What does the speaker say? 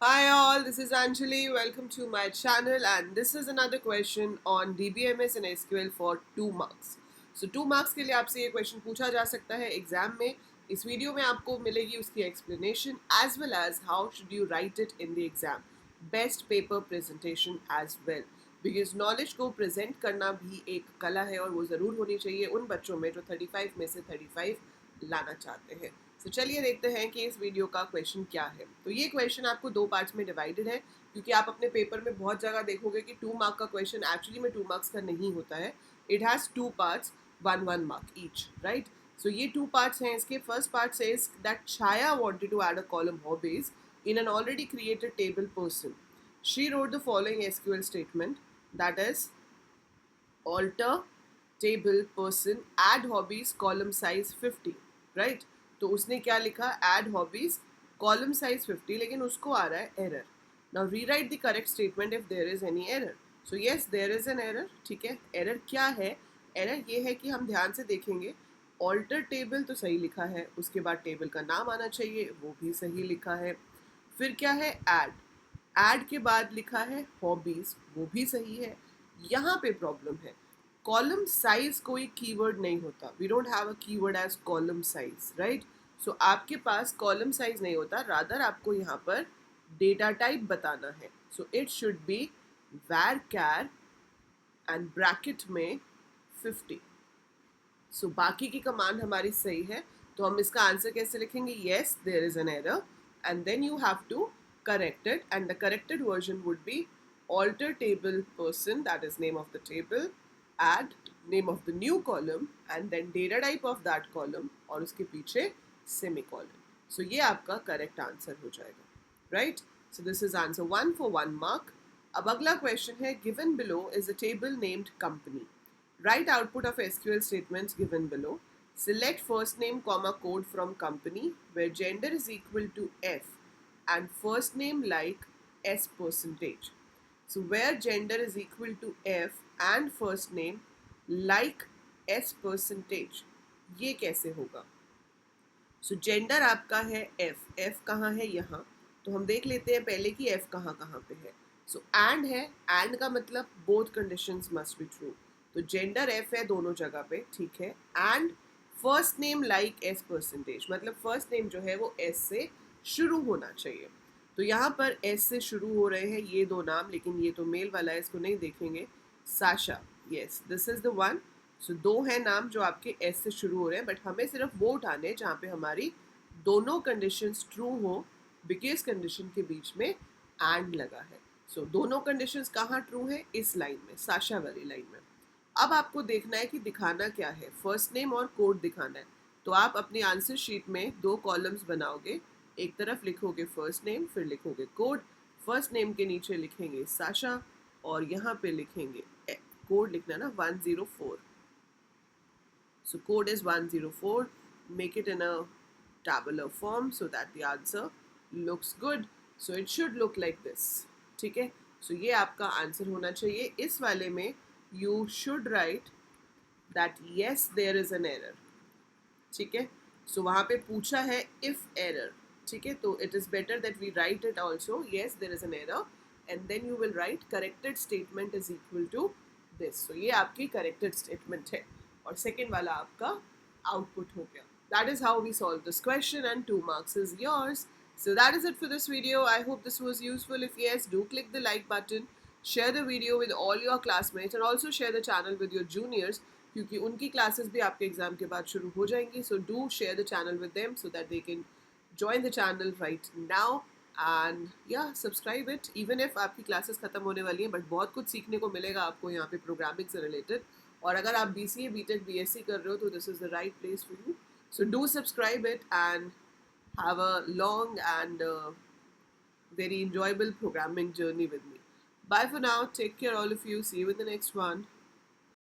Hi all, this is Anjali. Welcome to my channel and this is another question on DBMS and SQL for 2 marks. So 2 marks के लिए आपसे ये question पूछा जा सकता है एग्जाम में. इस वीडियो में आपको मिलेगी उसकी explanation as well as how should you write it in the exam. Best paper presentation as well. Because knowledge को प्रेजेंट करना भी एक कला है और वो ज़रूर होनी चाहिए उन बच्चों में जो 35 में से 35 लाना चाहते हैं. तो चलिए देखते हैं कि इस वीडियो का क्वेश्चन क्या है. तो ये क्वेश्चन आपको 2 पार्ट्स में डिवाइडेड है क्योंकि आप अपने पेपर में बहुत जगह देखोगे कि 2 मार्क का क्वेश्चन एक्चुअली में 2 मार्क्स का नहीं होता है. It has 2 parts, 1 mark each, right. So ये 2 पार्ट्स हैं इसके. First part says that Chhaya wanted to add a column hobbies in an already created table person. She wrote the following SQL statement, that is alter table person add hobbies column size 50, right. तो उसने क्या लिखा, add hobbies column size 50, लेकिन उसको आ रहा है error. Now rewrite the correct statement if there is any error. So yes, there is an error. ठीक है, error क्या है? error ये है कि हम ध्यान से देखेंगे, alter table तो सही लिखा है, उसके बाद टेबल का नाम आना चाहिए, वो भी सही लिखा है. फिर क्या है, ऐड के बाद लिखा है हॉबीज, वो भी सही है. यहाँ पे प्रॉब्लम है, कॉलम साइज कोई कीवर्ड नहीं होता. We don't have a keyword as column size, right. So आपके पास कॉलम साइज नहीं होता, रादर आपको यहाँ पर डेटा टाइप बताना है. So it should be varchar and bracket में 50. सो बाकी की कमांड हमारी सही है, तो हम इसका आंसर कैसे लिखेंगे, yes there is an error and then you have to correct it, and the corrected version would be alter table person, that is name of the table, add name of the new column and then data type of that column और उसके पीछे semicolon. So ये आपका correct answer हो जाएगा, right. So this is answer 1 for 1 mark. अब अगला question है, given below is a table named company. Write output of SQL statements given below. Select first name comma code from company where gender is equal to F and first name like S percentage. So where gender is equal to F and first name like S percentage, ये कैसे होगा. So gender आपका है F, F कहाँ है यहाँ, तो हम देख लेते हैं पहले कि F कहाँ कहाँ पे है. So and है, and का मतलब both conditions must be true. तो gender F है दोनों जगह पे, ठीक है. and first name like S percentage, मतलब फर्स्ट नेम जो है वो एस से शुरू होना चाहिए. तो यहाँ पर एस से शुरू हो रहे हैं ये 2 नाम, लेकिन ये तो मेल वाला है, इसको नहीं देखेंगे. Sasha, yes this is the one. So 2 हैं नाम जो आपके एस से शुरू हो रहे हैं, बट हमें सिर्फ वो उठाने जहाँ पे हमारी दोनों कंडीशंस ट्रू हो, बिकॉज कंडीशन के बीच में एंड लगा है. सो दोनों कंडीशंस कहाँ ट्रू है, इस लाइन में, साशा वाली लाइन में. अब आपको देखना है कि दिखाना क्या है, फर्स्ट नेम और कोड दिखाना है. तो आप अपनी आंसर शीट में 2 कॉलम्स बनाओगे, एक तरफ लिखोगे फर्स्ट नेम, फिर लिखोगे कोड. फर्स्ट नेम के नीचे लिखेंगे साशा और यहाँ पे लिखेंगे कोड लिखना ना 104. So code is 104. Make it in a tabular form so that the answer looks good. So it should look like this, ठीक है. सो ये आपका आंसर होना चाहिए. इस वाले में you should write that yes there is an error, ठीक है. सो वहाँ पे पूछा है if error, ठीक है. तो it is better that we write it also, yes there is an error, and then you will write corrected statement is equal to this. so ये आपकी corrected statement है और second वाला आपका output हो गया. That is how we solve this question and 2 marks is yours. So that is it for this video. I hope this was useful. If yes, do click the like button. Share the video with all your classmates and also share the channel with your juniors क्योंकि उनकी classes भी आपके exam के बाद शुरू हो जाएंगी. So do share the channel with them so that they can join the channel right now and yeah subscribe it. Even if आपकी classes ख़त्म होने वाली हैं but बहुत कुछ सीखने को मिलेगा आपको यहाँ पे programming से related. और अगर आप BCA, BTech, BSc कर रहे हो तो this is the right place for you. So do subscribe it and have a long and very enjoyable programming journey with me. Bye for now. Take care all of you. See you in the next one.